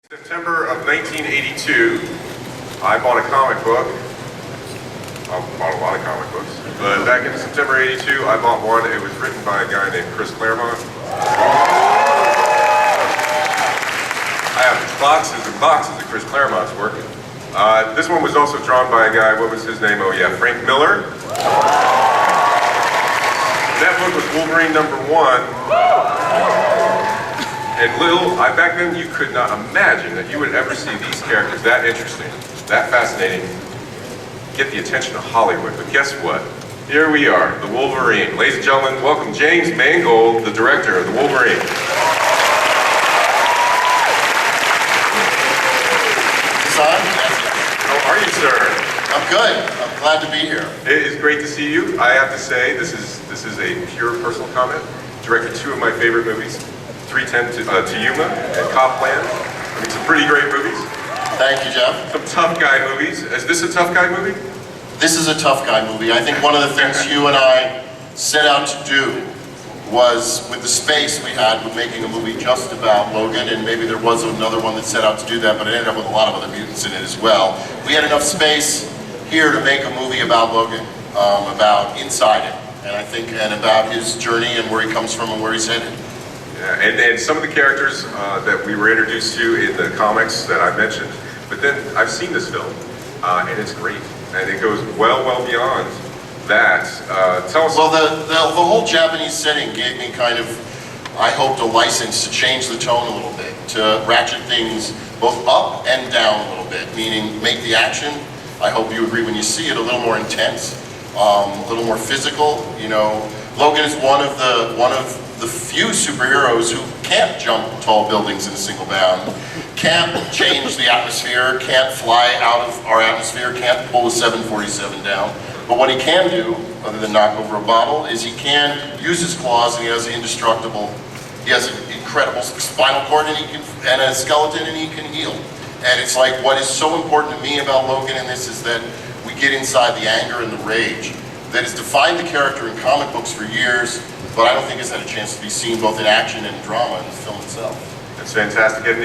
September of 1982, I bought a comic book. I bought a lot of comic books, but back in September '82, I bought one. It was written by a guy named Chris Claremont. I have boxes and boxes of Chris Claremont's work. This one was also drawn by a guy. What was his name? Oh yeah, Frank Miller. That book was Wolverine #1. And back then you could not imagine that you would ever see these characters that interesting, that fascinating, get the attention of Hollywood. But guess what? Here we are, the Wolverine. Ladies and gentlemen, welcome James Mangold, the director of the Wolverine. Son? How are you, sir? I'm good. I'm glad to be here. It is great to see you. I have to say, this is a pure personal comment. Directed two of my favorite movies. 310 to Yuma and Copland. I mean, some pretty great movies. Thank you, Jeff. Some tough guy movies. Is this a tough guy movie? This is a tough guy movie. I think one of the things you and I set out to do was, with the space we had with making a movie just about Logan, and maybe there was another one that set out to do that, but it ended up with a lot of other mutants in it as well. We had enough space here to make a movie about Logan, about inside it, and about his journey and where he comes from and where he's headed. Yeah, and some of the characters that we were introduced to in the comics that I mentioned, but then I've seen this film, and it's great, and it goes well beyond that. Tell us. Well, the whole Japanese setting gave me kind of, I hoped, a license to change the tone a little bit, to ratchet things both up and down a little bit, meaning make the action, I hope you agree when you see it, a little more intense, a little more physical. You know, Logan is one of the few superheroes who can't jump tall buildings in a single bound, can't change the atmosphere, can't fly out of our atmosphere, can't pull a 747 down. But what he can do, other than knock over a bottle, is he can use his claws, and he has incredible spinal cord, and a skeleton, and he can heal. And it's like, what is so important to me about Logan in this is that we get inside the anger and the rage that has defined the character in comic books for years, but I don't think it's had a chance to be seen both in action and drama in the film itself. That's fantastic. And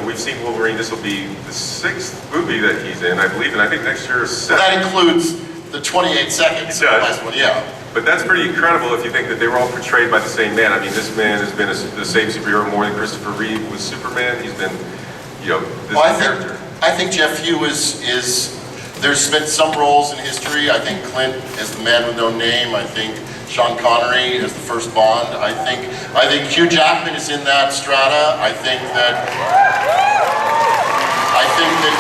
we've seen Wolverine. This will be the 6th movie that he's in, I believe, and I think next year is 7th. That includes the 28 seconds. It does. Last one, yeah. But that's pretty incredible if you think that they were all portrayed by the same man. I mean, this man has been the same superhero more than Christopher Reeve was Superman. He's been, this character. I think Jeff Hugh there's been some roles in history. I think Clint as the man with no name. I think Sean Connery as the first Bond. I think Hugh Jackman is in that strata. I think that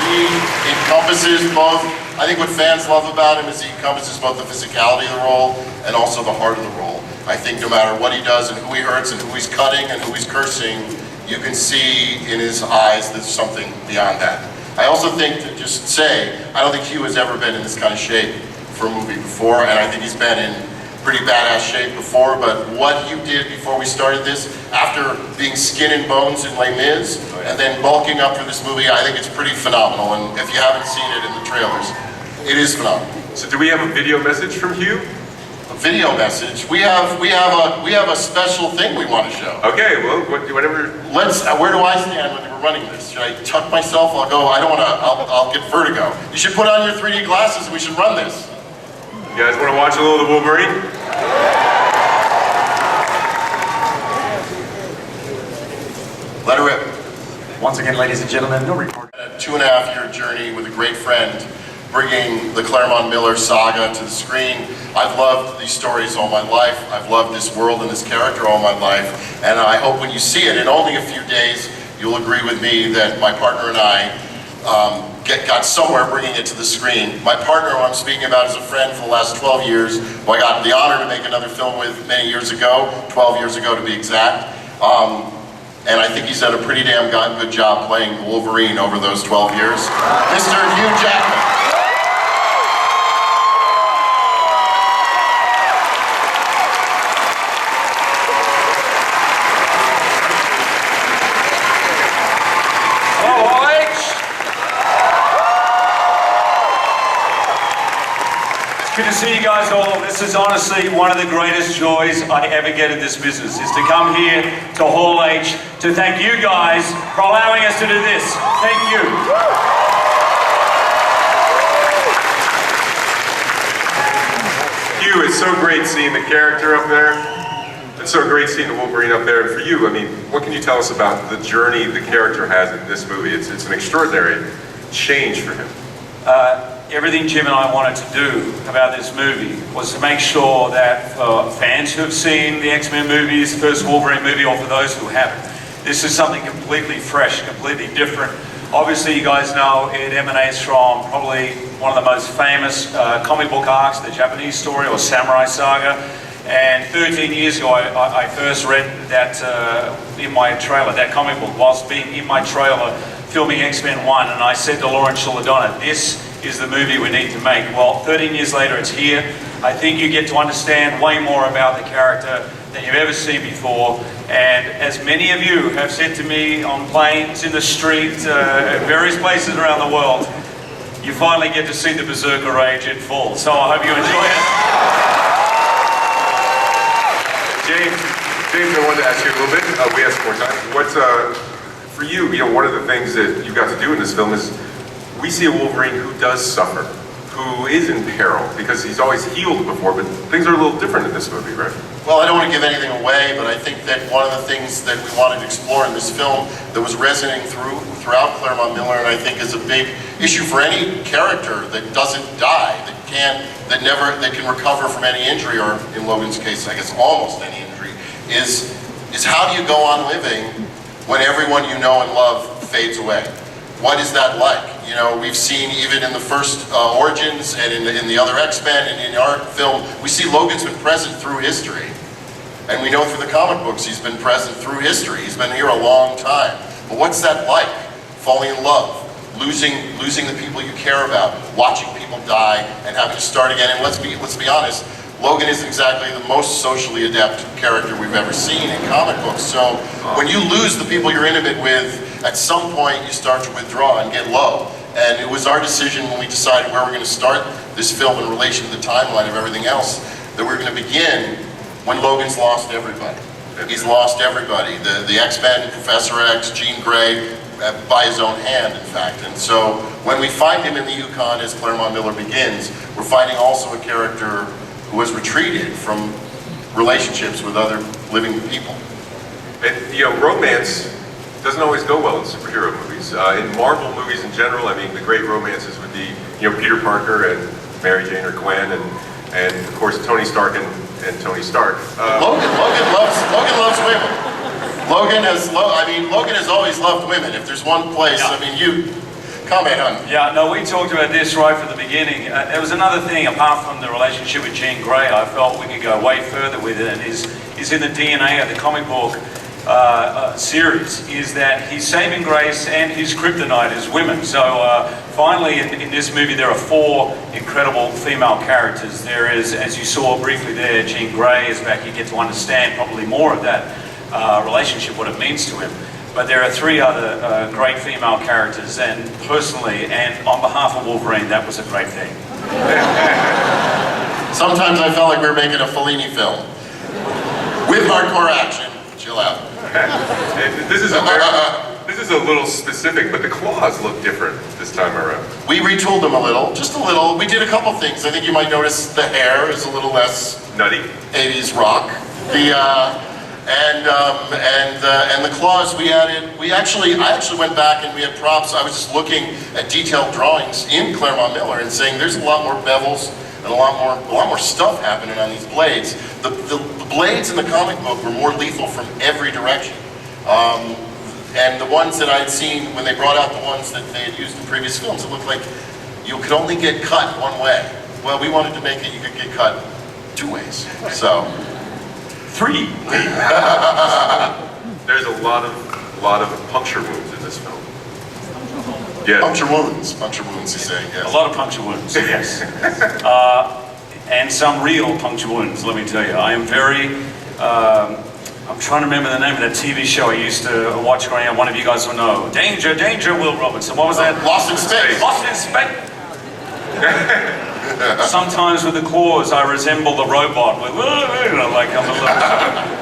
he encompasses both. I think what fans love about him is he encompasses both the physicality of the role and also the heart of the role. I think no matter what he does and who he hurts and who he's cutting and who he's cursing, you can see in his eyes there's something beyond that. I also think, to just say, I don't think Hugh has ever been in this kind of shape for a movie before, and I think he's been in pretty badass shape before, but what Hugh did before we started this, after being skin and bones in Les Mis, and then bulking up for this movie, I think it's pretty phenomenal, and if you haven't seen it in the trailers, it is phenomenal. So do we have a video message from Hugh? A video message? We have a special thing we want to show. Okay, well, whatever. Where do I stand when we're running this? Should I tuck myself? I'll get vertigo. You should put on your 3D glasses and we should run this. You guys want to watch a little of the Wolverine? Let her rip. Once again, ladies and gentlemen, no report. A 2.5-year journey with a great friend, bringing the Claremont Miller saga to the screen. I've loved these stories all my life. I've loved this world and this character all my life. And I hope when you see it in only a few days, you'll agree with me that my partner and I got somewhere bringing it to the screen. My partner, who I'm speaking about, is a friend for the last 12 years, who I got the honor to make another film with many years ago, 12 years ago to be exact. And I think he's done a pretty damn good job playing Wolverine over those 12 years. Mr. Hugh Jackman. Good to see you guys all. This is honestly one of the greatest joys I ever get in this business, is to come here to Hall H to thank you guys for allowing us to do this. Thank you. Hugh, it's so great seeing the character up there. It's so great seeing the Wolverine up there. And for you, I mean, what can you tell us about the journey the character has in this movie? It's an extraordinary change for him. Everything Jim and I wanted to do about this movie was to make sure that for fans who have seen the X-Men movies, first Wolverine movie, or for those who haven't, this is something completely fresh, completely different. Obviously, you guys know it emanates from probably one of the most famous comic book arcs, the Japanese story or Samurai Saga. And 13 years ago, I first read that in my trailer, that comic book, whilst being in my trailer filming X-Men 1, and I said to Lauren Shuladonna, this is the movie we need to make. Well, 13 years later, it's here. I think you get to understand way more about the character than you've ever seen before. And as many of you have said to me on planes, in the street, at various places around the world, you finally get to see the Berserker Rage in full. So I hope you enjoy it. James, I wanted to ask you a little bit. We have some more time. What's for you? You know, one of the things that you got to do in this film is we see a Wolverine who does suffer, who is in peril, because he's always healed before, but things are a little different in this movie, right? Well, I don't want to give anything away, but I think that one of the things that we wanted to explore in this film that was resonating throughout Claremont Miller, and I think is a big issue for any character that doesn't die, that can recover from any injury, or in Logan's case, I guess almost any injury, is how do you go on living when everyone you know and love fades away? What is that like? You know, we've seen even in the first Origins and in the other X-Men and in our film, we see Logan's been present through history. And we know through the comic books he's been present through history. He's been here a long time. But what's that like? Falling in love, losing the people you care about, watching people die and having to start again. And let's be honest, Logan isn't exactly the most socially adept character we've ever seen in comic books. So when you lose the people you're intimate with, at some point you start to withdraw and get low. And it was our decision when we decided where we're going to start this film in relation to the timeline of everything else, that we're going to begin when Logan's lost everybody. He's lost everybody. The X-Men, Professor X, Jean Grey, by his own hand, in fact. And so when we find him in the Yukon as Claremont Miller begins, we're finding also a character who has retreated from relationships with other living people. And, you know, romance doesn't always go well in superhero movies. In Marvel movies in general, I mean, the great romances would be, you know, Peter Parker and Mary Jane or Gwen, and of course Tony Stark and Tony Stark. Logan loves women. Logan has always loved women. If there's one place, I mean, you comment on. Yeah, no, we talked about this right from the beginning. There was another thing, apart from the relationship with Jean Grey, I felt we could go way further with it, and is in the DNA of the comic book series, is that his saving grace and his kryptonite is women. So finally in this movie there are 4 incredible female characters. There is, as you saw briefly there, Jean Grey is back. You get to understand probably more of that relationship, what it means to him. But there are 3 other great female characters, and personally, and on behalf of Wolverine, that was a great thing. Sometimes I felt like we were making a Fellini film. With hardcore action. Chill out. This is a little specific, but the claws look different this time around. We retooled them a little, just a little. We did a couple things. I think you might notice the hair is a little less Nutty. 80s rock. And the claws we added. I actually went back and we had props. I was just looking at detailed drawings in Claremont Miller and saying there's a lot more bevels and a lot more stuff happening on these blades. The blades in the comic book were more lethal from every direction. And the ones that I'd seen when they brought out the ones that they had used in previous films, it looked like you could only get cut one way. Well, we wanted to make it you could get cut 2 ways. So 3. There's a lot of puncture wounds in this film. Yeah. Puncture wounds, you say, yes. A lot of puncture wounds, yes. And some real puncture wounds, let me tell you. I am very, I'm trying to remember the name of that TV show I used to watch growing up. One of you guys will know. Danger, Will Robinson. What was that? Lost in Space. Lost in Space. Sometimes with the claws, I resemble the robot. With, like I'm a little.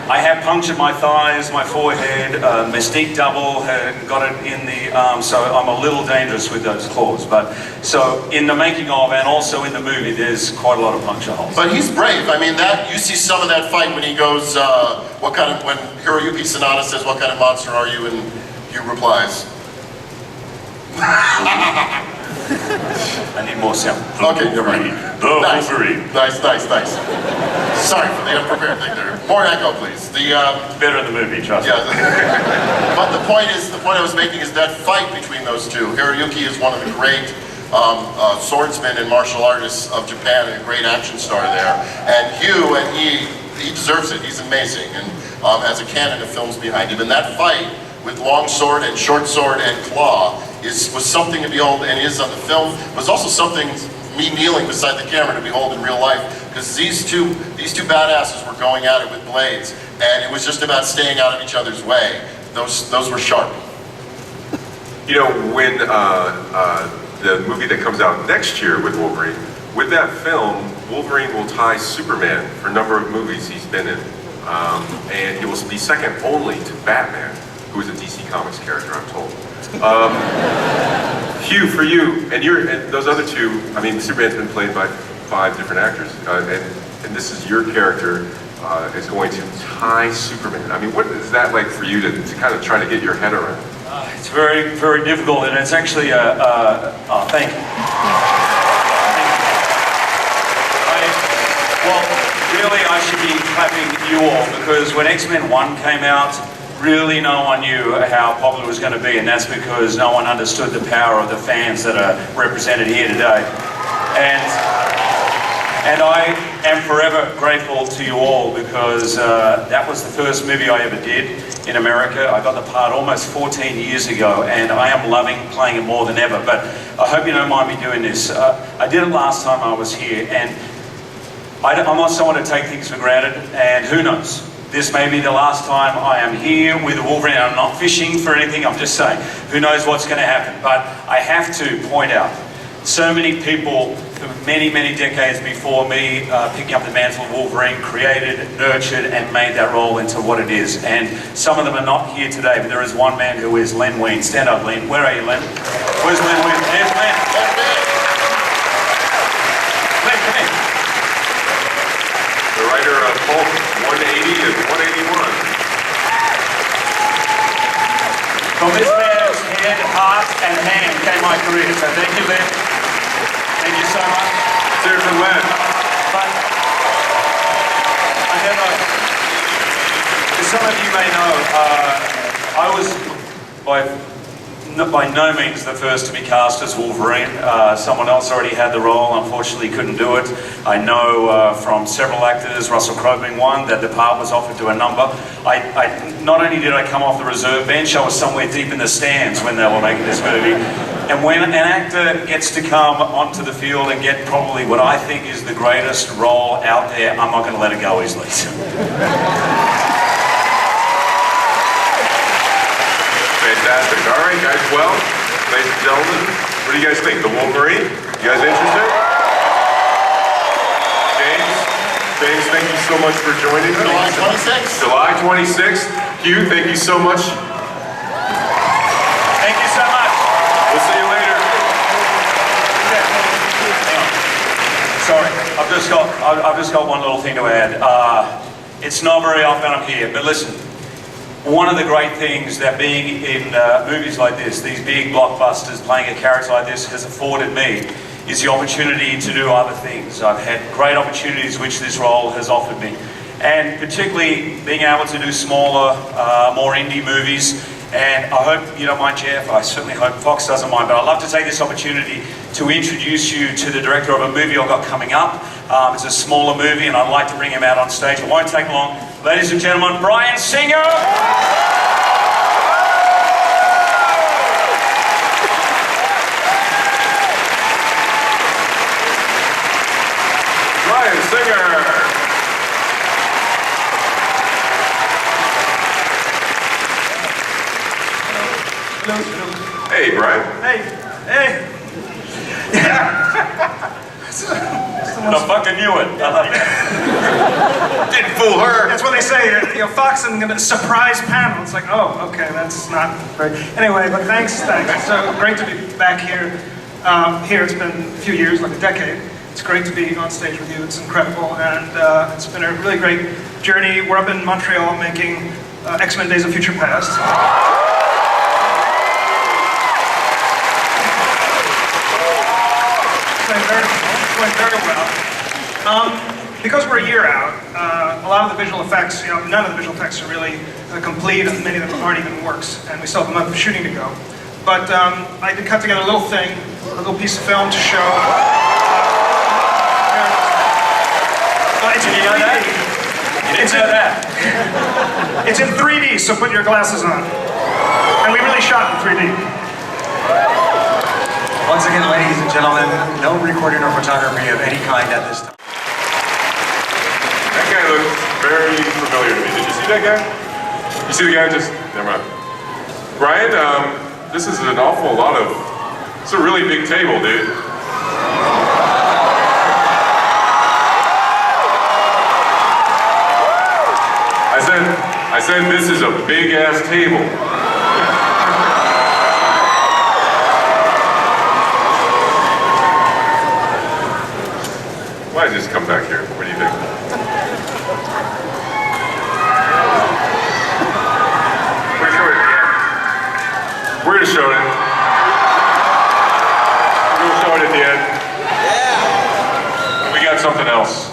I have punctured my thighs, my forehead. Mystique Double had got it in the arm, so I'm a little dangerous with those claws. But so in the making of and also in the movie, there's quite a lot of puncture holes. But he's brave. I mean, that you see some of that fight when he goes, when Hiroyuki Sanada says, "What kind of monster are you?" and Hugh replies. I need more sound. Okay, never mind. The Wolverine. Nice. Sorry for the unprepared thing there. More echo, please. Better in the movie, trust me. Yeah. But the point I was making is that fight between those two. Hiroyuki is one of the great swordsmen and martial artists of Japan, and a great action star there. And Hugh, and he deserves it. He's amazing, and has a canon of films behind him. And that fight with long sword and short sword and claw was something to behold, and is on the film. Was also something, me kneeling beside the camera, to behold in real life, because these two badasses were going at it with blades, and it was just about staying out of each other's way. Those were sharp. You know, when the movie that comes out next year with Wolverine, with that film, Wolverine will tie Superman for a number of movies he's been in, and he will be second only to Batman, who is a DC Comics character, I'm told. Hugh, for you, and those other two, I mean, Superman's been played by 5 different actors, and this is your character is going to tie Superman. I mean, what is that like for you to kind of try to get your head around? It's very, very difficult, and it's actually thank you. Well, really, I should be clapping you all, because when X-Men 1 came out, really no one knew how popular it was going to be, and that's because no one understood the power of the fans that are represented here today. And I am forever grateful to you all, because that was the first movie I ever did in America. I got the part almost 14 years ago, and I am loving playing it more than ever. But I hope you don't mind me doing this. I did it last time I was here, and I'm not someone to take things for granted, and who knows? This may be the last time I am here with Wolverine. I'm not fishing for anything, I'm just saying, who knows what's going to happen. But I have to point out, so many people for many, many decades before me picking up the mantle of Wolverine created, nurtured, and made that role into what it is. And some of them are not here today, but there is one man who is Len Wein. Stand up, Len. Where are you, Len? Where's Len Wein? There's Len. Len, come in. The writer of Hulk 180 and 181. From this man's head, heart, and hand came my career. So thank you, Len. Thank you so much. Cheers to Len. But I never, as some of you may know, I was by no means the first to be cast as Wolverine. Someone else already had the role, unfortunately couldn't do it. I know from several actors, Russell Crowe being one, that the part was offered to a number. Not only did I come off the reserve bench, I was somewhere deep in the stands when they were making this movie. And when an actor gets to come onto the field and get probably what I think is the greatest role out there, I'm not going to let it go easily. Fantastic. All right, guys. Well, ladies and gentlemen, what do you guys think? The Wolverine? You guys interested? James, thank you so much for joining us. July 26th. July 26th. Hugh, thank you so much. Thank you so much. We'll see you later. Sorry, I've just got one little thing to add. It's not very often I'm here, but listen. One of the great things that being in movies like this, these big blockbusters, playing a character like this has afforded me is the opportunity to do other things. I've had great opportunities which this role has offered me. And particularly being able to do smaller, more indie movies. And I hope you don't mind, Jeff, I certainly hope Fox doesn't mind, but I'd love to take this opportunity to introduce you to the director of a movie I've got coming up. It's a smaller movie and I'd like to bring him out on stage. It won't take long. Ladies and gentlemen, Bryan Singer! Bryan Singer! Hello. Hey, Bryan. Hey. I fucking knew it. I like it. Didn't fool her. That's what they say. You know, Fox and a surprise panel. It's like, oh, okay, that's not very. Anyway, but thanks. It's so great to be back here. It's been a few years, like a decade. It's great to be on stage with you. It's incredible, and it's been a really great journey. We're up in Montreal making X-Men: Days of Future Past. Went very well. Because we're a year out, a lot of the visual effects, none of the visual effects are really complete, and many of them aren't even works, and we still have a month of shooting to go. But I did cut together a little thing, a little piece of film to show. It's in 3D. You didn't know that. It's in 3D, so put your glasses on. And we really shot in 3D. Once again, ladies and gentlemen, no recording or photography of any kind at this time. That guy looks very familiar to me. Did you see that guy? You see the guy just, never mind. Brian, this is an awful lot of, it's a really big table, dude. I said this is a big ass table. Why just come back here? What do you think? We're gonna show it. We're gonna show it at the end. Yeah. We got something else.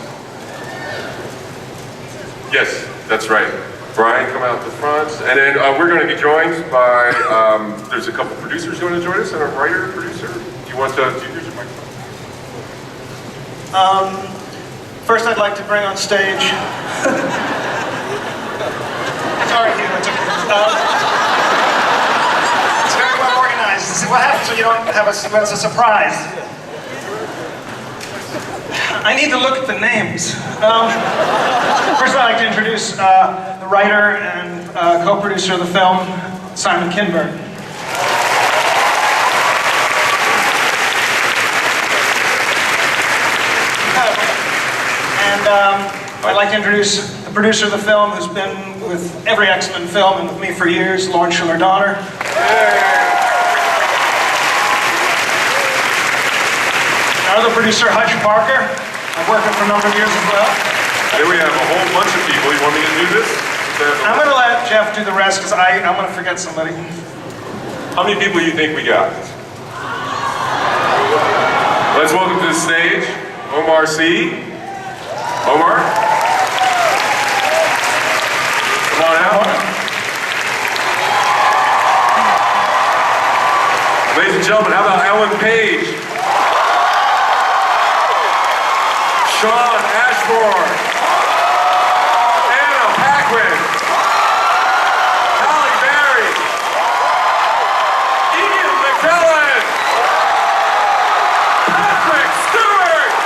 Yes, that's right. Brian, come out the front, and then we're going to be joined by. There's a couple producers going to join us, and a writer producer. Do you want to? Here's your microphone. First, I'd like to bring on stage. Sorry, Hugh. It's very well organized. This is what happens when you don't have when it's a surprise. I need to look at the names. First, I'd like to introduce the writer and co-producer of the film, Simon Kinberg. And I'd like to introduce the producer of the film, who's been with every X-Men film and with me for years, Lauren Schuler-Donner. Our other producer, Hutch Parker. I've worked with him for a number of years as well. Then we have a whole bunch of people. You want me to do this? I'm going to let Jeff do the rest because I'm going to forget somebody. How many people do you think we got? Let's welcome to the stage Omar C. Omar? Come on out. Ladies and gentlemen, how about Ellen Page? Sean Ashmore, Anna Paquin, Halle Berry, Ian McKellen, Patrick Stewart,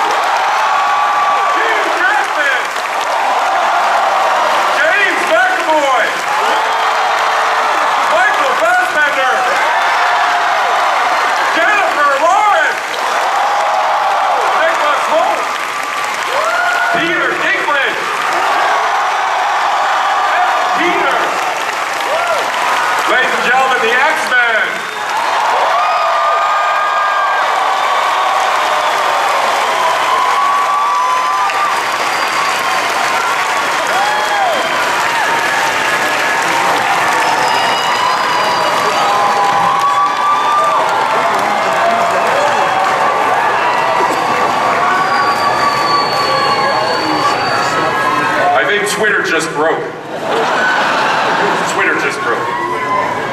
Hugh Jackman, James McAvoy, Michael Fassbender, Jennifer Lawrence, Nicholas Holt, Peter Dinklage! Peter! Ladies and gentlemen, the X-Men! Twitter just broke. Twitter just broke.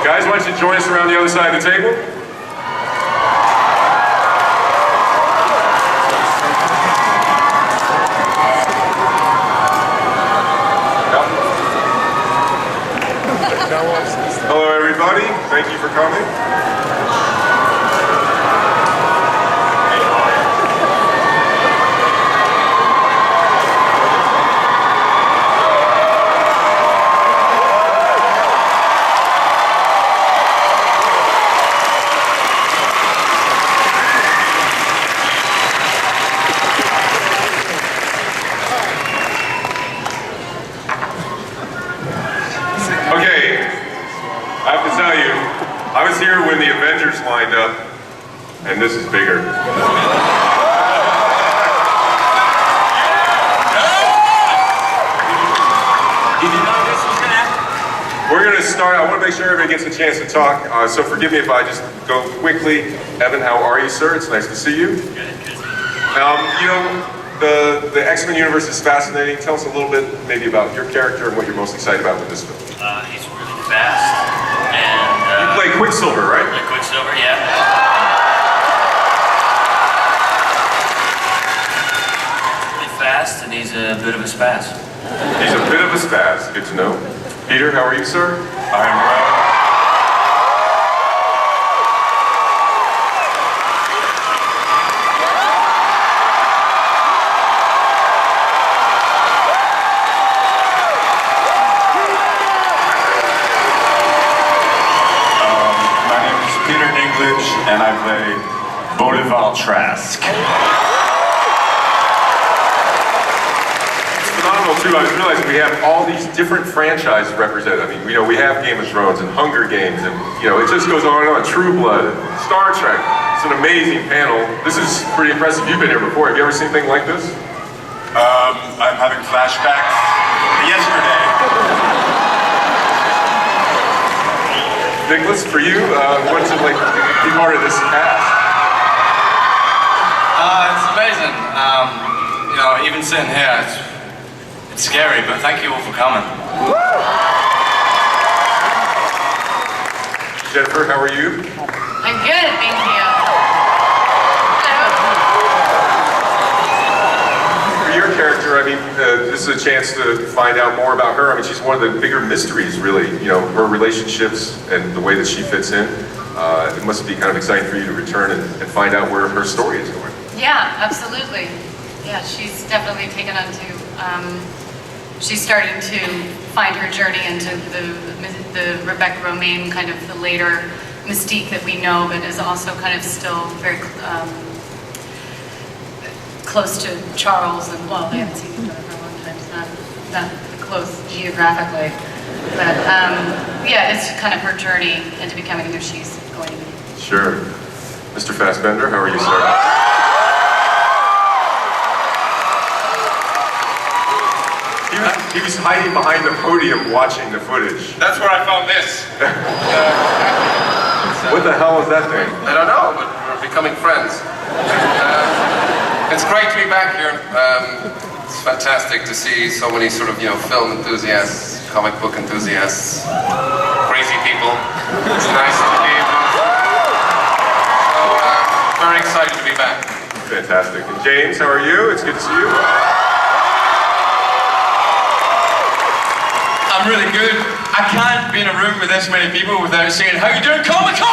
Guys, why don't you join us around the other side of the table? Hello, everybody. Thank you for coming. one, and this is bigger. We're going to start. I want to make sure everybody gets a chance to talk, so forgive me if I just go quickly. Evan, how are you, sir? It's nice to see you. You know, the X-Men universe is fascinating. Tell us a little bit maybe about your character and what you're most excited about with this film. He's really fast, and You play Quicksilver, right? like Quicksilver, yeah. Really fast, and he's a bit of a spaz. He's a bit of a spaz. Good to know. Peter, how are you, sir? I'm well. My name is Peter Dinklage, and I play Bolivar Trask. Phenomenal too. I was realizing we have all these different franchises represented. I mean, you know, we have Game of Thrones and Hunger Games, and you know, it just goes on and on. True Blood, Star Trek. It's an amazing panel. This is pretty impressive. You've been here before. Have you ever seen anything like this? I'm having flashbacks to yesterday. Nicholas, for you, what's it like to be part of this cast? It's amazing. You know, even sitting here, it's scary, but thank you all for coming. Jennifer, how are you? I'm good, thank you. For your character, I mean, this is a chance to find out more about her. I mean, she's one of the bigger mysteries, really. You know, her relationships and the way that she fits in. It must be kind of exciting for you to return and find out where her story is going. Yeah, absolutely. Yeah, she's definitely taken on to, she's starting to find her journey into the Rebecca Romaine, kind of the later mystique that we know, but is also kind of still very close to Charles, and well, they haven't seen each other for a long time, it's not close geographically. But yeah, it's kind of her journey into becoming who she's going to be. Sure. Mr. Fassbender, how are you, sir? He was hiding behind the podium watching the footage. That's where I found this. What the hell is that thing? I don't know, but we're becoming friends. It's great to be back here. It's fantastic to see so many sort of, you know, film enthusiasts, comic book enthusiasts, crazy people. It's nice to be able to... So, very excited to be back. Fantastic. And James, how are you? It's good to see you. I'm really good. I can't be in a room with this many people without saying, "How you doing, Comic-Con?"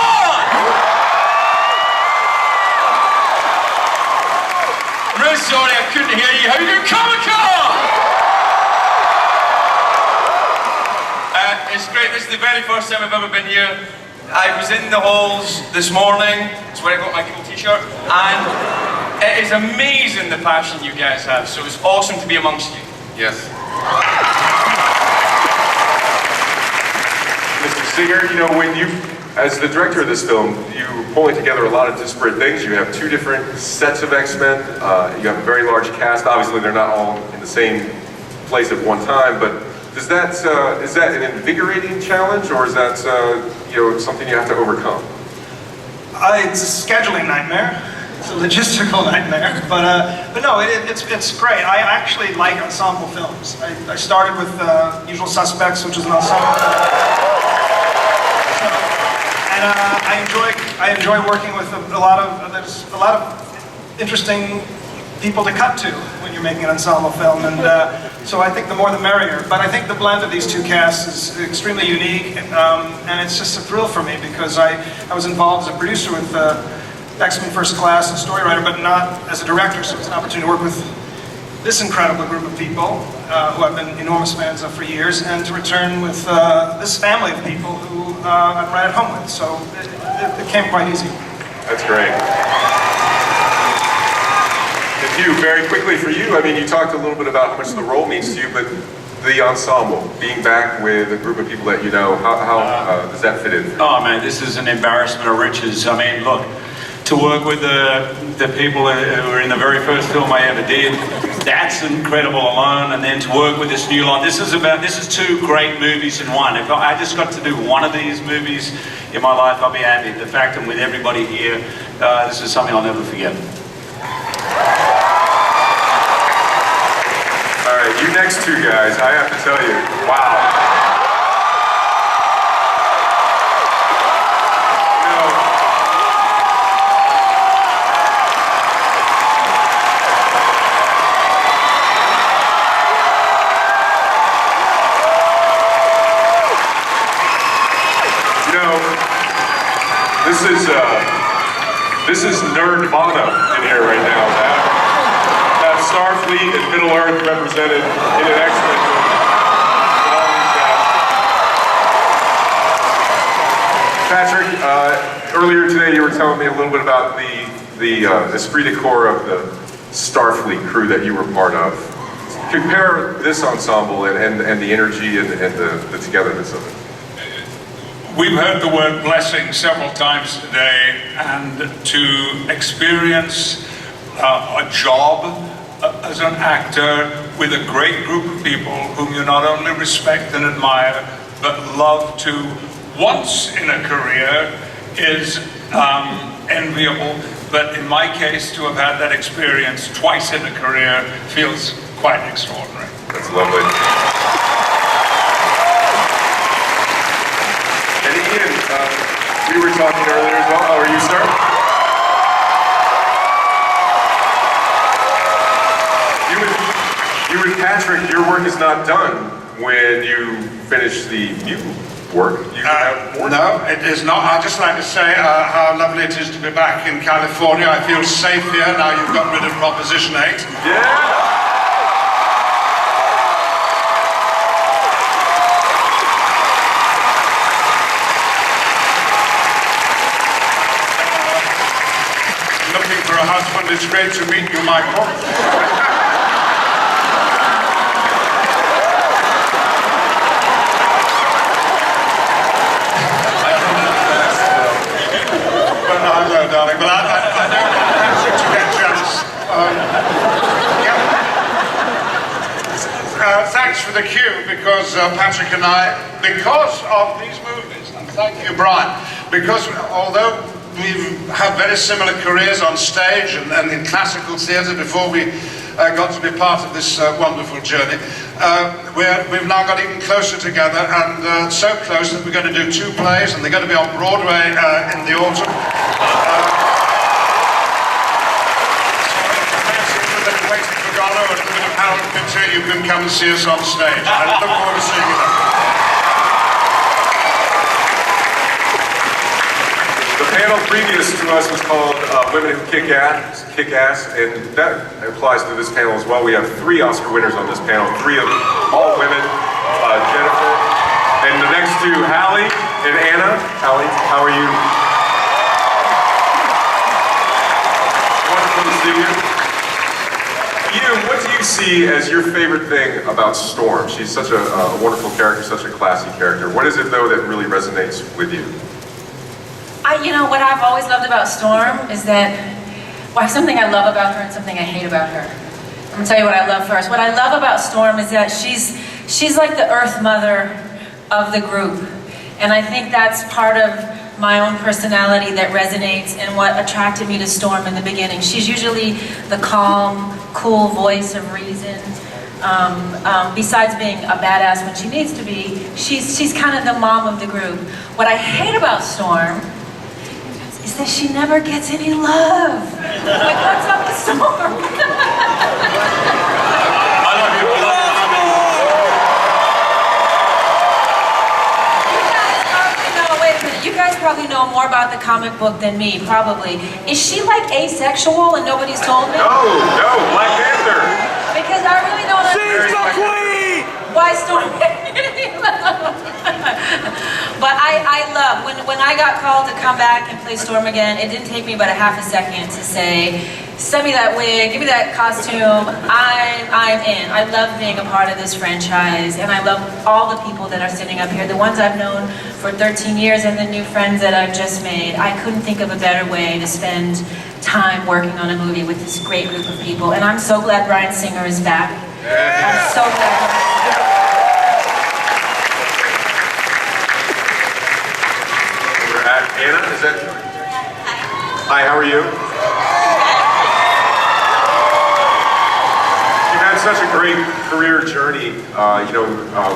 I'm really sorry I couldn't hear you. How you doing, Comic-Con? It's great. This is the very first time I've ever been here. I was in the halls this morning. That's where I got my cool t-shirt. And it is amazing the passion you guys have. So it's awesome to be amongst you. Yes. Mr. Singer, you know, when you, as the director of this film, you're pulling together a lot of disparate things. You have two different sets of X-Men. You have a very large cast. Obviously, they're not all in the same place at one time, but is that an invigorating challenge, or is that you know, something you have to overcome? It's a scheduling nightmare. It's a logistical nightmare, but no, it's great. I actually like ensemble films. I started with Usual Suspects, which is an ensemble film. And I enjoy working with there's a lot of interesting people to cut to when you're making an ensemble film, and so I think the more the merrier. But I think the blend of these two casts is extremely unique, and it's just a thrill for me because I was involved as a producer with X-Men First Class and story writer, but not as a director, so it's an opportunity to work with this incredible group of people who I've been enormous fans of for years, and to return with this family of people who I'm right at home with. So it came quite easy. That's great. And Hugh, very quickly for you, I mean, you talked a little bit about how much the role means to you, but the ensemble, being back with a group of people that you know, how does that fit in? Oh man, this is an embarrassment of riches. I mean, look, to work with the people who were in the very first film I ever did, that's incredible alone. And then to work with this new line, this is two great movies in one. If I just got to do one of these movies in my life, I'll be happy. The fact I'm with everybody here, this is something I'll never forget. All right, you next two guys, I have to tell you, wow. This is nerdvana in here right now. Have Starfleet and Middle Earth represented in an excellent movie. Patrick, earlier today you were telling me a little bit about the esprit de corps of the Starfleet crew that you were part of. Compare this ensemble and the energy and the togetherness of it. We've heard the word blessing several times today, and to experience a job as an actor with a great group of people whom you not only respect and admire, but love to once in a career is enviable. But in my case, to have had that experience twice in a career feels quite extraordinary. That's lovely. And Ian, we were talking earlier as well. How are you, sir? You and Patrick, your work is not done when you finish the mutant work. You have more. No, it is not. I'd just like to say how lovely it is to be back in California. I feel safe here now you've got rid of Proposition 8. Yeah! For a husband, it's great to meet you, Michael. But no, I know, darling, but I don't want Patrick to get jealous. Thanks for the cue, because Patrick and I, because of these movies, and thank you, Brian, because although we've had very similar careers on stage and in classical theatre before we got to be part of this wonderful journey. We've now got even closer together, and so close that we're going to do 2 plays, and they're going to be on Broadway in the autumn. Waiting for Gono and a bit of Harold Pinter, you can come and see us on stage. I look forward to seeing you then. The panel previous to us was called Women Who Kick Ass, and that applies to this panel as well. We have 3 Oscar winners on this panel, 3 of all women, Jennifer, and the next 2, Hallie and Anna. Hallie, how are you? Wonderful to see you. Ian, what do you see as your favorite thing about Storm? She's such a wonderful character, such a classy character. What is it, though, that really resonates with you? You know, what I've always loved about Storm is that, well, something I love about her and something I hate about her. I'm gonna tell you what I love first. What I love about Storm is that she's like the Earth Mother of the group. And I think that's part of my own personality that resonates and what attracted me to Storm in the beginning. She's usually the calm, cool voice of reason. Besides being a badass when she needs to be, she's kind of the mom of the group. What I hate about Storm is that she never gets any love. Like, what's up with Storm? I love you. You guys probably know more about the comic book than me, probably. Is she like asexual and nobody's told me? No, Black Panther. Because I really don't understand. She's the queen! Why Storm? But I love, when I got called to come back and play Storm again, it didn't take me but a half a second to say, send me that wig, give me that costume. I'm in. I love being a part of this franchise, and I love all the people that are sitting up here, the ones I've known for 13 years and the new friends that I've just made. I couldn't think of a better way to spend time working on a movie with this great group of people, and I'm so glad Bryan Singer is back. I'm so glad. We're at Anna, is that? Hi, how are you? You've had such a great career journey,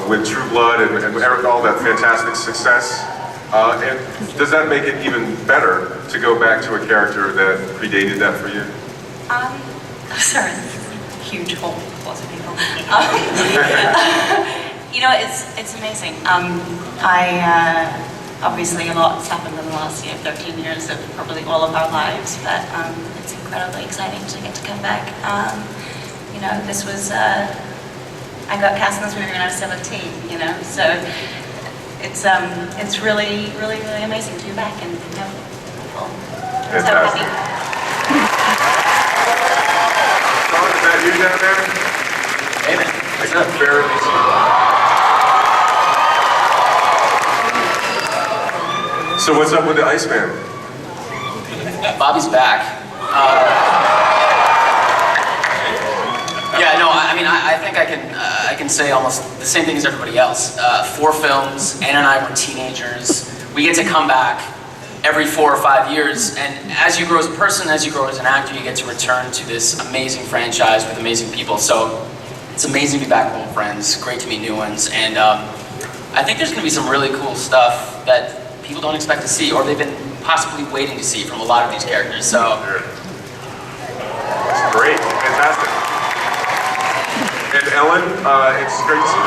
with True Blood and all that fantastic success. And does that make it even better to go back to a character that predated that for you? Sorry, huge hole, lots of people. It's amazing. Obviously a lot's happened in the last 13 years of probably all of our lives, but it's incredibly exciting to get to come back. This was, I got cast in this movie when I was 17, so it's really, really, really amazing to be back and I'm so happy. Sean, is that you down there? Hey man, I can barely see. So what's up with the Iceman? Bobby's back. I think I can say almost the same thing as everybody else. 4 films, Anna and I were teenagers. We get to come back every 4 or 5 years, and as you grow as a person, as you grow as an actor, you get to return to this amazing franchise with amazing people. So it's amazing to be back with old friends, great to meet new ones, and I think there's going to be some really cool stuff that people don't expect to see, or they've been possibly waiting to see from a lot of these characters. So, that's great, fantastic. And Ellen, it's great to see you.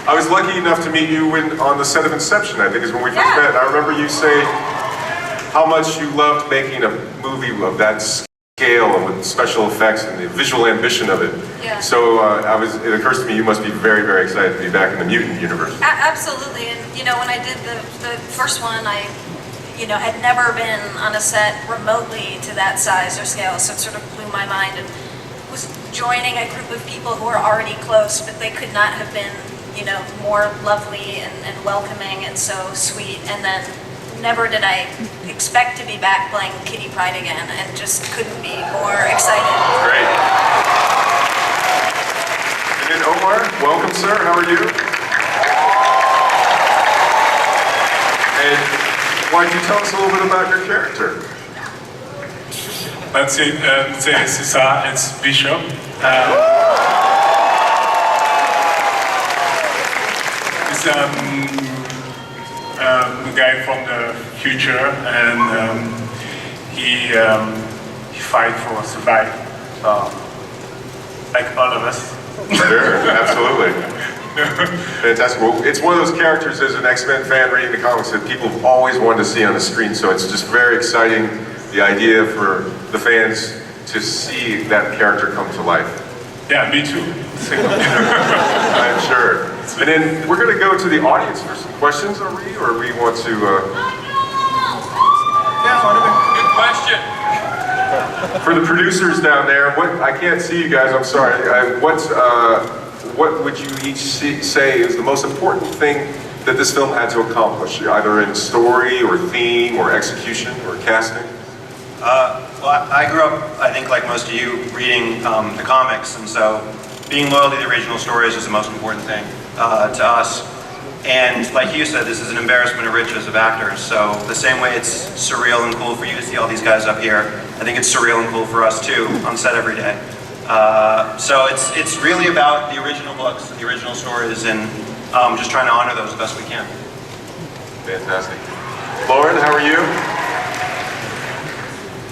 I was lucky enough to meet you on the set of Inception, I think is when we first met. I remember you say how much you loved making a movie of that scale and with special effects and the visual ambition of it. Yeah. So it occurs to me you must be very, very excited to be back in the mutant universe. Absolutely, and when I did the first one, I had never been on a set remotely to that size or scale, so it sort of blew my mind, and was joining a group of people who were already close, but they could not have been, more lovely and welcoming and so sweet, and then never did I expect to be back playing Kitty Pryde again, and just couldn't be more excited. Great. And then Omar, welcome sir, how are you? And why don't you tell us a little bit about your character? C'est ça, it's Bishop. He's a guy from the future, and he fights for survival, like all of us. Sure, absolutely. Fantastic. Well, it's one of those characters as an X-Men fan reading the comics that people have always wanted to see on the screen, so it's just very exciting, the idea for the fans to see that character come to life. Yeah, me too. I'm sure. And then we're going to go to the audience for some questions, or we want to... Good question. For the producers down there, I can't see you guys, I'm sorry. What would you each say is the most important thing that this film had to accomplish, either in story or theme or execution or casting? Well, I grew up, I think like most of you, reading the comics, and so being loyal to the original stories is the most important thing to us. And like you said, this is an embarrassment of riches of actors, so the same way it's surreal and cool for you to see all these guys up here, I think it's surreal and cool for us too, on set every day. So it's really about the original books and the original stories, and just trying to honor those as best we can. Fantastic. Lauren, how are you?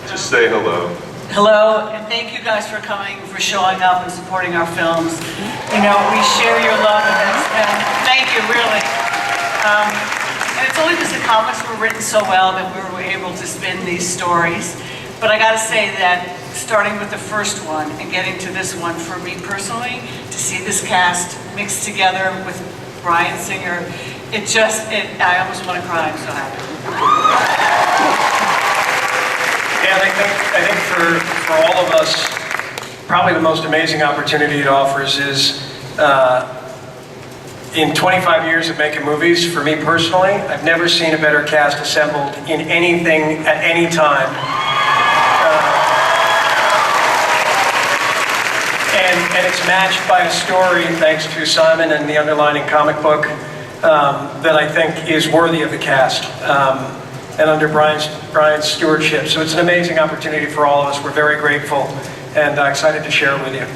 Just say hello. Hello, and thank you guys for coming, for showing up and supporting our films. We share your love, and thank you, really. And it's only because the comics were written so well that we were able to spin these stories. But I gotta say that starting with the first one and getting to this one, for me personally, to see this cast mixed together with Bryan Singer. I almost want to cry, I'm so happy. And I think for all of us, probably the most amazing opportunity it offers is in 25 years of making movies, for me personally, I've never seen a better cast assembled in anything at any time. And it's matched by a story, thanks to Simon and the underlining comic book, that I think is worthy of the cast, and under Brian's stewardship. So it's an amazing opportunity for all of us. We're very grateful and excited to share it with you.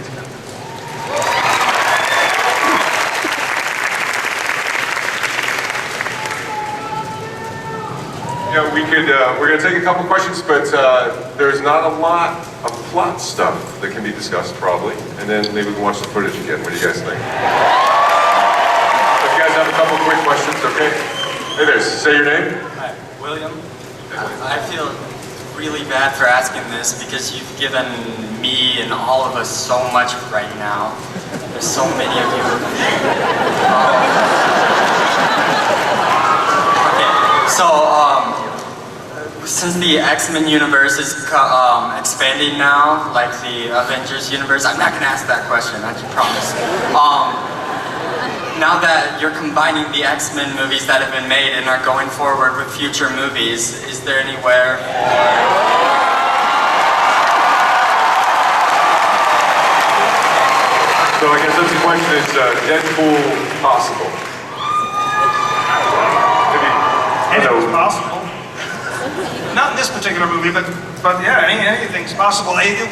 Yeah, we're going to take a couple questions, but there's not a lot of plot stuff that can be discussed, probably. And then maybe we can watch the footage again. What do you guys think? If you guys have a couple quick questions, okay? Hey there, say your name. Hi, William. I feel really bad for asking this because you've given me and all of us so much right now. There's so many of you. Since the X-Men universe is expanding now, like the Avengers universe, I'm not going to ask that question, I can promise. Now that you're combining the X-Men movies that have been made and are going forward with future movies, is there anywhere So I guess that's the question, is Deadpool possible? Anything's possible. Not in this particular movie, but yeah, anything's possible. It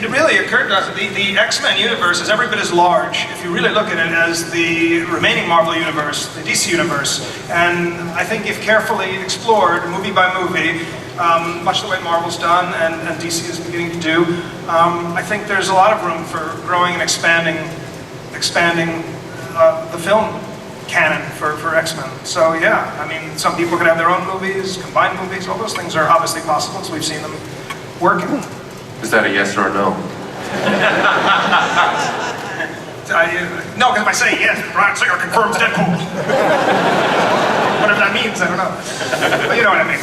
really occurred to us that the X-Men universe is every bit as large, if you really look at it, as the remaining Marvel universe, the DC universe. And I think if carefully explored, movie by movie, much the way Marvel's done and DC is beginning to do, I think there's a lot of room for growing and expanding the film canon for X-Men. So yeah, I mean, some people could have their own movies, combined movies, all those things are obviously possible, so we've seen them working. Is that a yes or a no? No, because if I say yes, Brian Singer confirms Deadpool. Whatever that means, I don't know. But you know what I mean.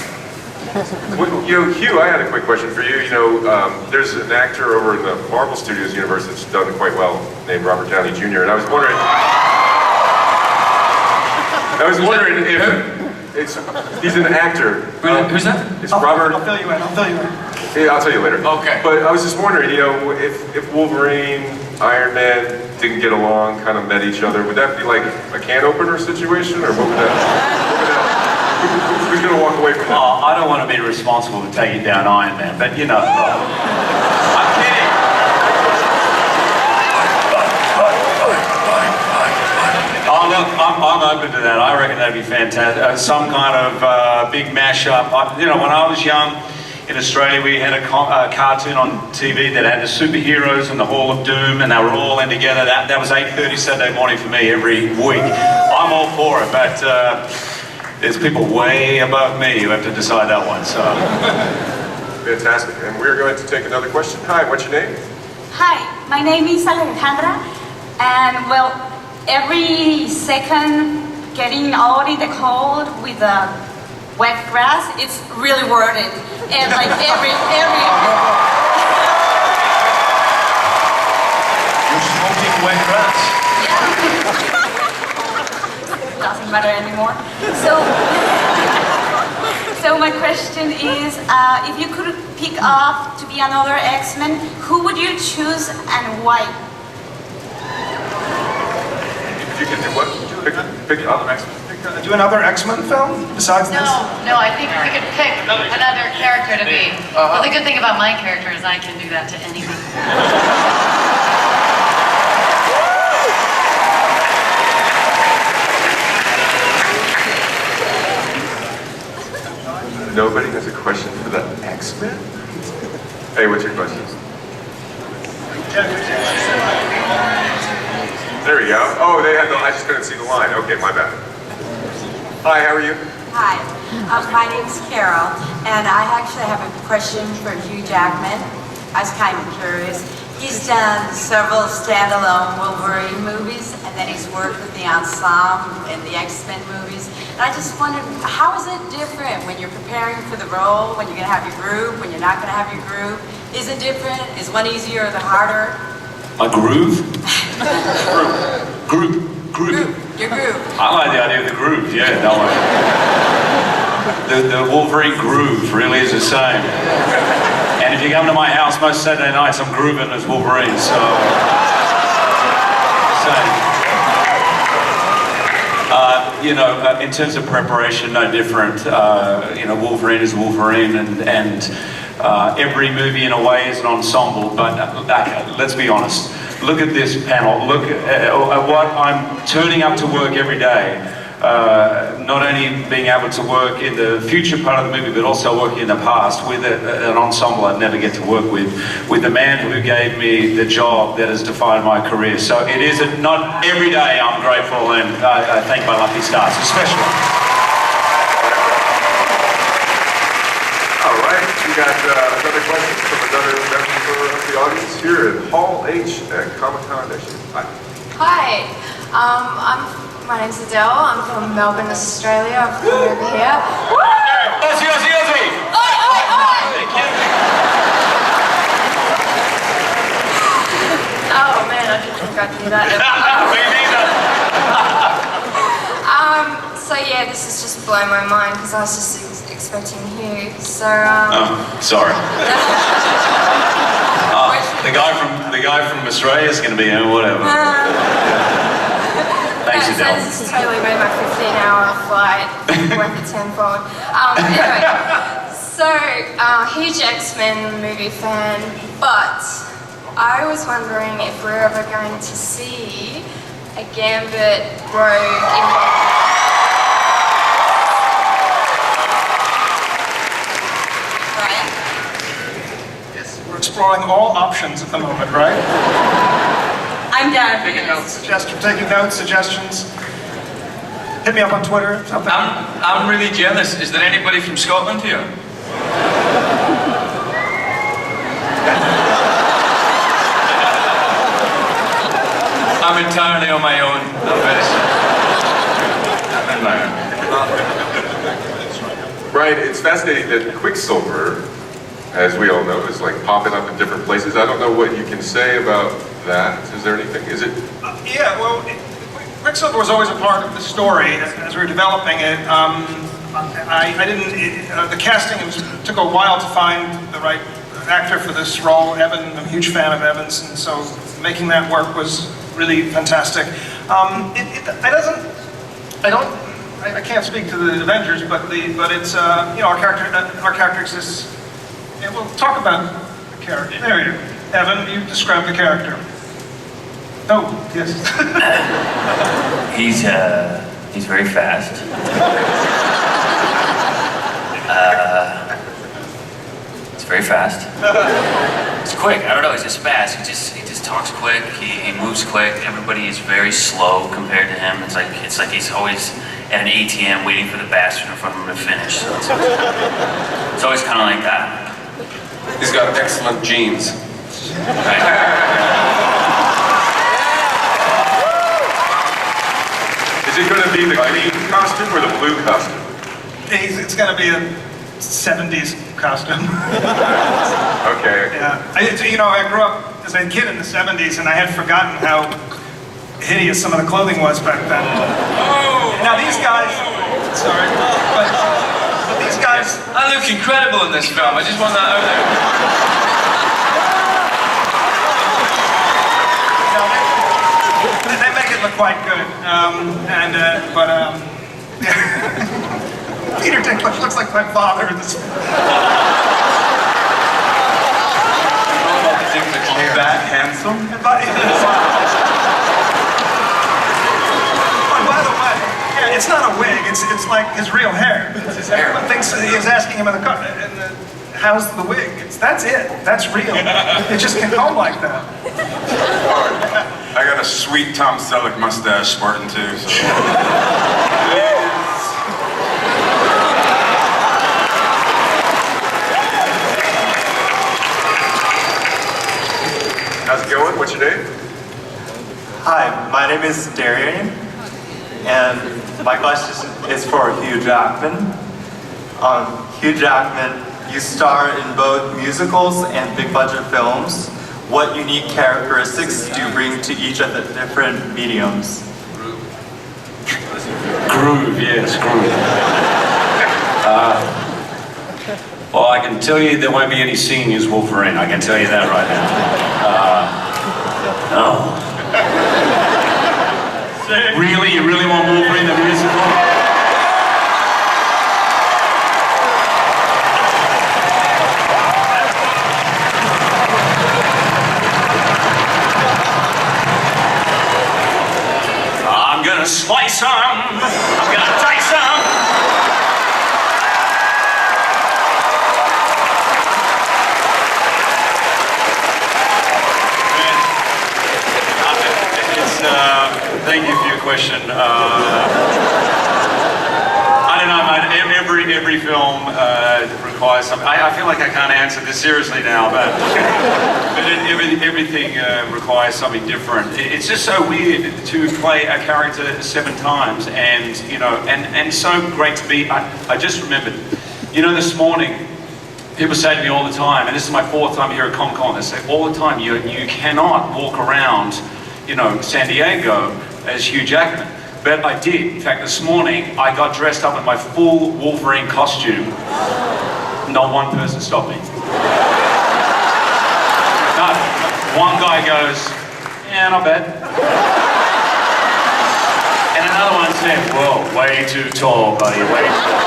Well, Hugh, I had a quick question for you. There's an actor over in the Marvel Studios universe that's done quite well, named Robert Downey Jr., and I was wondering if he's an actor. Who's that? It's Robert. I'll fill you in. Yeah, I'll tell you later. Okay. But I was just wondering, if Wolverine, Iron Man didn't get along, kind of met each other, would that be like a can opener situation, or what would that? Who's going to walk away from that? Oh, I don't want to be responsible for taking down Iron Man, but I'm kidding. Oh, look, I'm open to that. I reckon that'd be fantastic. Some kind of big mashup. When I was young in Australia, we had a cartoon on TV that had the superheroes and the Hall of Doom, and they were all in together. That was 8:30 Saturday morning for me every week. I'm all for it, but there's people way above me who have to decide that one. So. Fantastic. And we're going to take another question. Hi, what's your name? Hi, my name is Alejandra, and well, every second getting out in the cold with the wet grass, it's really worth it. And like every You're smoking wet grass. doesn't matter anymore. So my question is, if you could pick up to be another X-Men, who would you choose and why? If you could do what? Pick another X-Men. Do another X-Men film besides this? No, I think we could pick another character to be. Well, the good thing about my character is I can do that to anyone. Nobody has a question for the X-Men? Hey, what's your question? There we go. Oh, I just couldn't see the line. Okay, my bad. Hi, how are you? Hi, my name's Carol, and I actually have a question for Hugh Jackman. I was kind of curious. He's done several standalone Wolverine movies, and then he's worked with the ensemble in the X-Men movies. And I just wondered, how is it different when you're preparing for the role, when you're going to have your group, when you're not going to have your group? Is it different? Is one easier or the harder? A groove? Group. Your group. I like the idea of the groove, yeah. No, the Wolverine groove really is the same. And if you come to my house most Saturday nights, I'm grooving as Wolverine, so... Same. In terms of preparation, no different. Wolverine is Wolverine, and every movie in a way is an ensemble, but let's be honest. Look at this panel. Look at what I'm turning up to work every day. Not only being able to work in the future part of the movie, but also working in the past with an ensemble I'd never get to work with the man who gave me the job that has defined my career. So it is not every day I'm grateful, and I thank my lucky stars, especially. All right, we got another question from another member of the audience here at Hall H at Comic-Con next year. Hi. Hi, my name's Adele. I'm from Melbourne, Australia. I've come over here. Ozzy! Thank you. Oh man, I didn't think I'd do that. Me neither. So yeah, this has just blown my mind because I was just expecting you. So Sorry. The guy from Australia is going to be here, whatever. Thanks, Adele. This has totally made my 15-hour flight worth it tenfold. Anyway, so huge X-Men movie fan, but I was wondering if we're ever going to see a Gambit Rogue involvement. We're exploring all options at the moment, right? I'm down. Taking notes, suggestions. Hit me up on Twitter, something. I'm really jealous. Is there anybody from Scotland here? I'm entirely on my own. I'm very sorry. Brian, it's fascinating that Quicksilver, as we all know, is like popping up in different places. I don't know what you can say about that. Is there anything? Is it? Yeah, well, Quicksilver was always a part of the story as we were developing it. The casting took a while to find the right actor for this role. Evan, I'm a huge fan of Evan's, and so making that work was really fantastic. I can't speak to the Avengers, but it's our character exists. And we'll talk about the character. There you go. Evan, you describe the character. Oh, yes. He's very fast. It's very fast. It's quick. I don't know. He's just fast. He just talks quick. He moves quick. Everybody is very slow compared to him. It's like he's always at an ATM waiting for the bastard in front of him to finish. So it's always kind of like that. He's got excellent genes. Right? Is it going to be the green costume or the blue costume? It's going to be a 70s costume. Okay. Yeah. I grew up as a kid in the 70s, and I had forgotten how hideous some of the clothing was back then. Now these guys, sorry, but these guys... I look incredible in this film. I just want that out there. They make it look quite good. Peter Dinklage looks like my father in this. That handsome? By the way, yeah, it's not a wig. It's like his real hair. Everyone thinks he's asking him in the car, how's the wig? That's it. That's real. It just can comb like that. I got a sweet Tom Selleck mustache sporting too. So. going? What's your name? Hi, my name is Darian, and my question is for Hugh Jackman. Hugh Jackman, you star in both musicals and big budget films. What unique characteristics do you bring to each of the different mediums? Groove, yes, groove. Well, I can tell you there won't be any singing as Wolverine. I can tell you that right now. No. Really? You really want Wolverine the musical? I'm gonna slice some. I'm gonna dice some. Thank you for your question. I don't know, man. Every film requires something. I feel like I can't answer this seriously now, but everything requires something different. It's just so weird to play a character 7 times, and you know, and so great to be. I just remembered, you know, this morning. People say to me all the time, and this is my 4th time here at Comic-Con, they say all the time, you cannot walk around, you know, San Diego as Hugh Jackman. But I did. In fact, this morning, I got dressed up in my full Wolverine costume. Not one person stopped me. No, one guy goes, yeah, not bad. And another one said, whoa, way too tall, buddy, way too tall.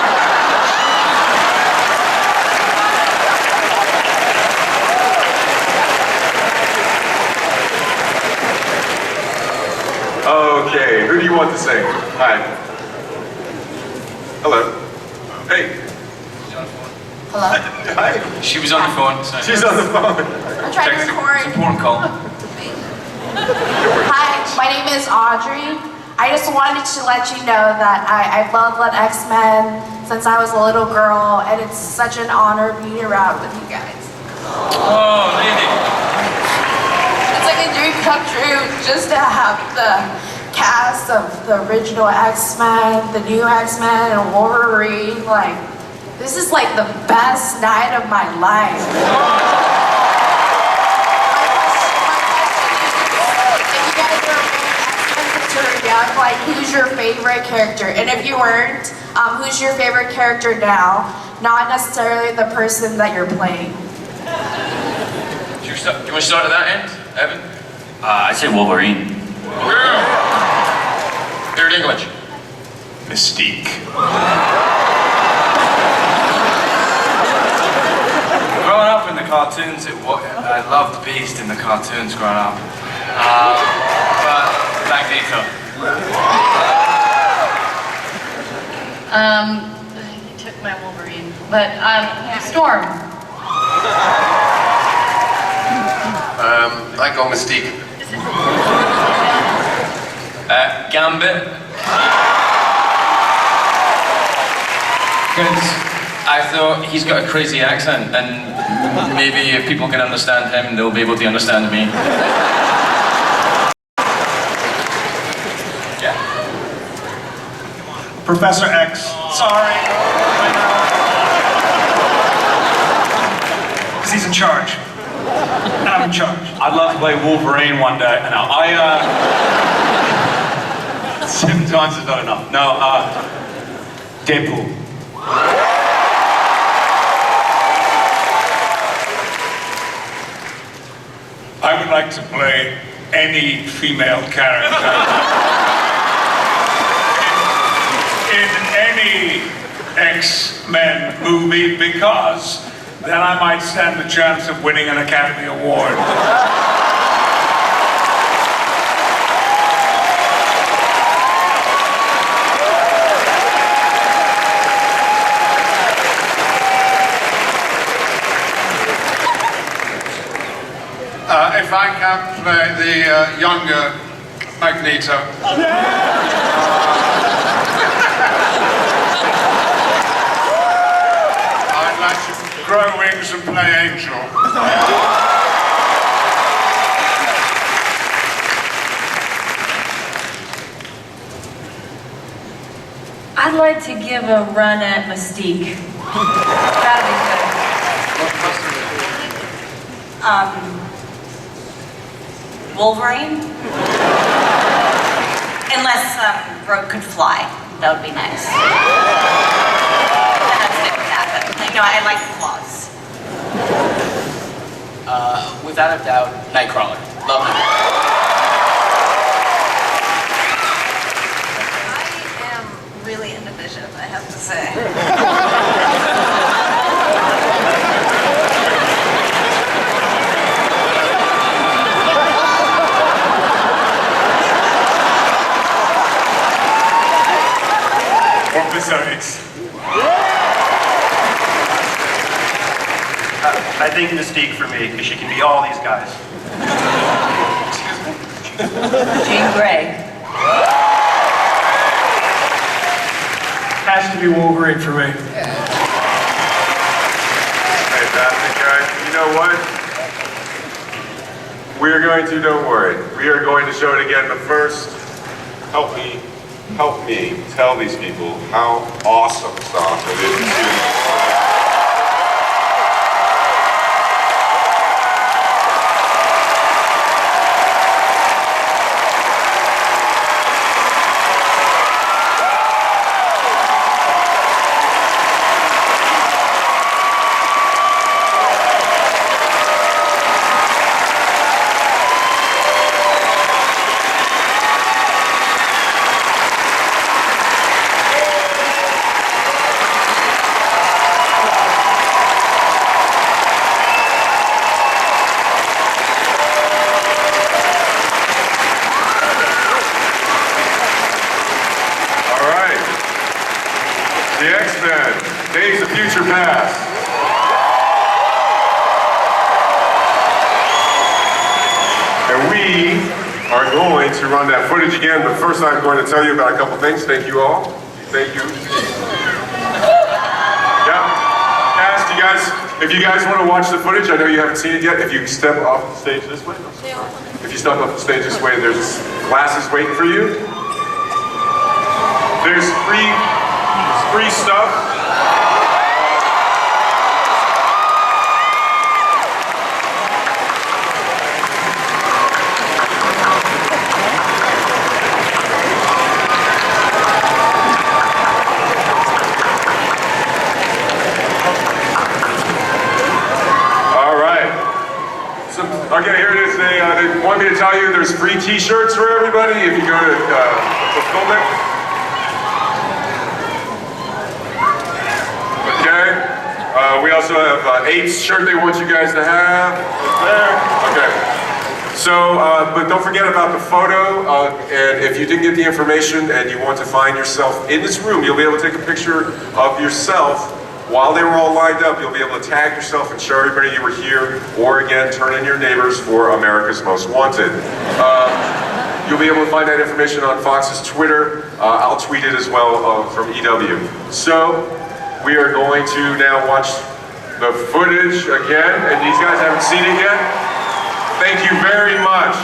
Okay, who do you want to sing? Hi. Hello. Hey. Hello? Hi. She was on the phone. So She's on the phone. I'm trying to record. Important call. Hi, my name is Audrey. I just wanted to let you know that I've loved X-Men since I was a little girl, and it's such an honor being around with you guys. Oh, lady. It's like a dream come true just to have the cast of the original X-Men, the new X-Men, and Wolverine. Like, this is like the best night of my life. If you guys are X-Men since you're young, like, who's your favorite character? And if you weren't, who's your favorite character now? Not necessarily the person that you're playing. Do you want to start at that end, Evan? I'd say Wolverine. Favorite English? Mystique. Growing up in the cartoons, I loved Beast in the cartoons growing up. But Magneto. You took my Wolverine, but Storm. I go Mystique. Gambit. Because I thought he's got a crazy accent, and maybe if people can understand him, they'll be able to understand me. Yeah. Professor X. Sorry. Because he's in charge. And I'm in charge. I'd love to play Wolverine one day. No, 7 times is not enough. No, Deadpool. I would like to play any female character in any X-Men movie, because then I might stand the chance of winning an Academy Award. If I can play the younger Magneto. I'd like to grow wings and play Angel. I'd like to give a run at Mystique. That'd be good. Wolverine? Unless Rogue could fly. That would be nice. And I'd stick with that, but I like claws. Without a doubt, Nightcrawler. Love him. Really into Bishop, I have to say. Episodes. I think Mystique for me, because she can be all these guys. Jean Grey. Has to be Wolverine for me. Fantastic, guys. You know what? We're going to, don't worry, we are going to show it again, but first, help me tell these people how awesome stuff it is to see them. The X-Men, Days of Future Past. And we are going to run that footage again, but first I'm going to tell you about a couple things. Thank you all. Thank you. Yeah. Cast, you guys, if you guys want to watch the footage, I know you haven't seen it yet. If you step off the stage this way, if you step off the stage this way, there's glasses waiting for you. There's free stuff. All right. Okay, here it is. They want me to tell you there's free t-shirts for everybody if you go to fulfillment. We also have Eight's shirt they want you guys to have. There. Okay. So, but don't forget about the photo. And if you didn't get the information and you want to find yourself in this room, you'll be able to take a picture of yourself while they were all lined up. You'll be able to tag yourself and show everybody you were here, or again, turn in your neighbors for America's Most Wanted. You'll be able to find that information on Fox's Twitter. I'll tweet it as well from EW. So, we are going to now watch the footage again, and these guys haven't seen it yet. Thank you very much.